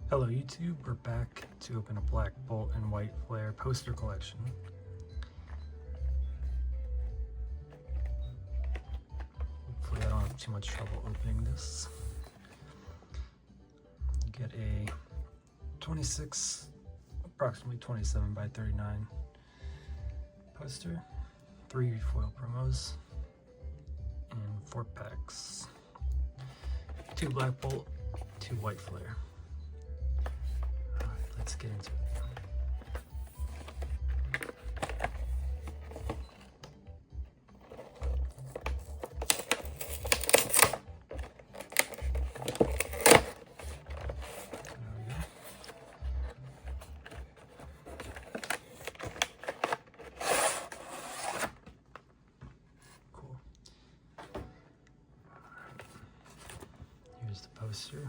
Hello YouTube, we're back to open a Black Bolt and White Flare poster collection. Hopefully I don't have too much trouble opening this. You get a 26, approximately 27 by 39 poster, 3 foil promos, and 4 packs. 2 Black Bolt, 2 White Flare. Let's get into it. Cool. Here's the poster.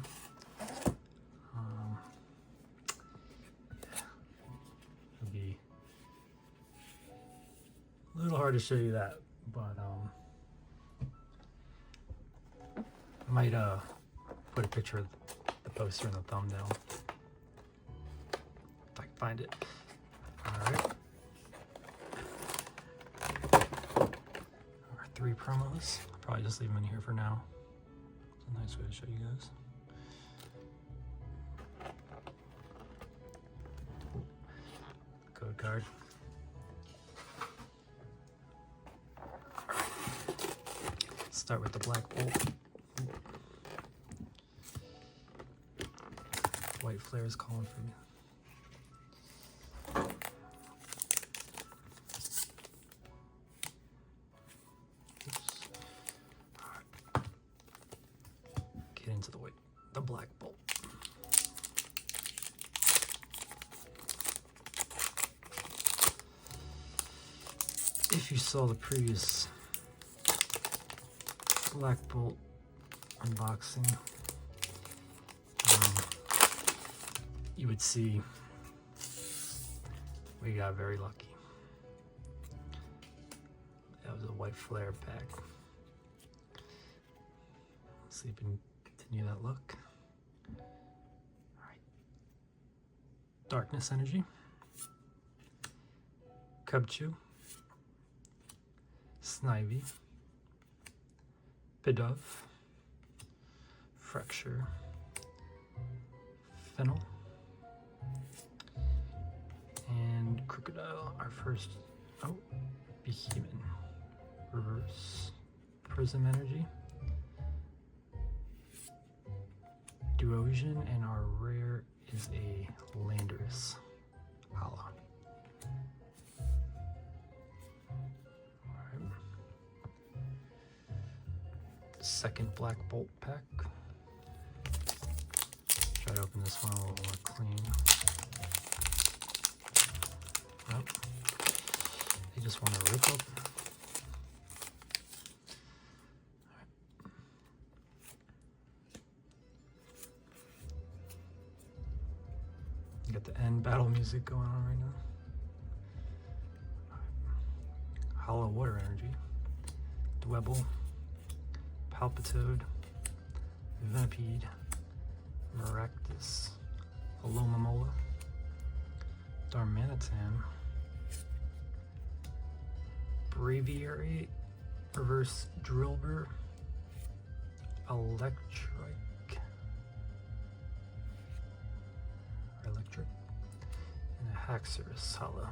It'll be a little hard to show you that, but I might put a picture of the poster in the thumbnail if I can find it. Alright. Our 3 promos. I'll probably just leave them in here for now. It's a nice way to show you guys. Code card. Start with the Black Bolt. White Flare is calling for me. Get into the Black Bolt. If you saw the previous Black Bolt unboxing, you would see we got very lucky. That was a White Flare pack. Let's see if we can continue that look. Alright. Darkness Energy, Cubchoo, Snivy, Bidove, Fracture, Fennel, and Crocodile, our first, Behemoth, Reverse, Prism Energy, Duosion, and our rare is a Landorus Hollow. Second Black Bolt pack. Try to open this one a little more clean. Nope. They just want to rip up. Right. You got the end battle music going on right now. Right. Hollow Water Energy. Dwebble. Palpitoad, Venipede, Maractus, Alomomola, Darmanitan, Braviary, Reverse Drillbur, Electric, and a Haxorus Hollow.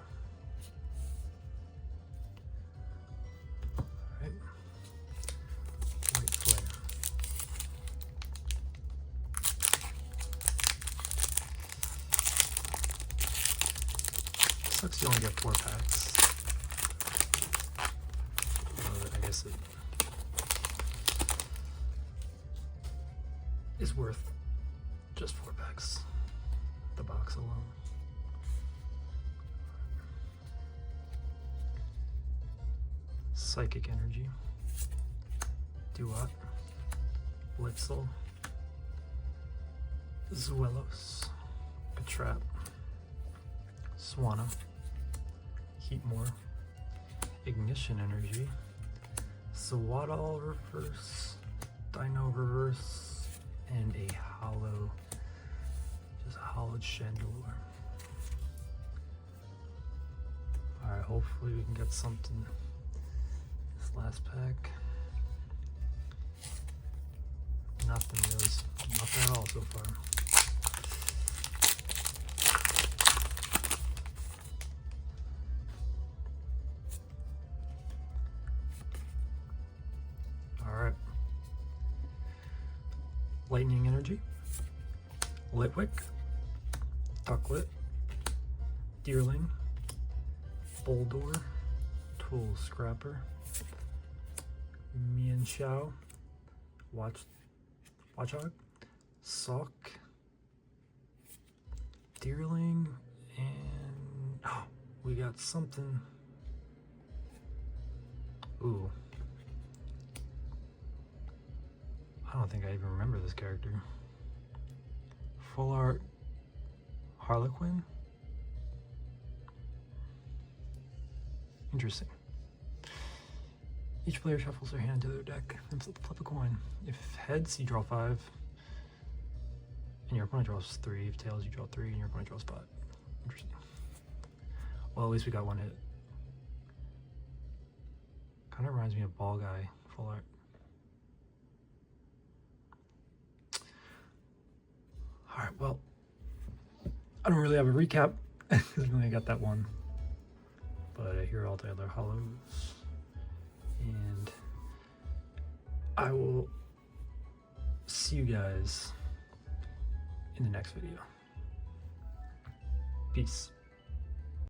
Sucks you only get 4 packs. I guess it is worth just 4 packs. The box alone. Psychic Energy, Duat, Blitzel, Zuelos, Patrap, Swanna, Heatmore, Ignition Energy, Swaddle Reverse, Dino Reverse, and a hollow, just solid Chandelure. Alright, hopefully we can get something this last pack. Nothing really, nothing at all so far. Alright. Lightning Energy, Litwick, Ducklet, Deerling, Boldor, Tool Scrapper, Mienshao, Watchog, Sock, Deerling, and oh, we got something. Ooh. I don't think I even remember this character. Full Art Harlequin? Interesting. Each player shuffles their hand to their deck and flip a coin. If heads, you draw 5, and your opponent draws 3. If tails, you draw 3, and your opponent draws 5. Interesting. Well, at least we got one hit. Kind of reminds me of Ball Guy, Full Art. Alright, well, I don't really have a recap because we only got that one. But I hear all the other hollows. And I will see you guys in the next video. Peace.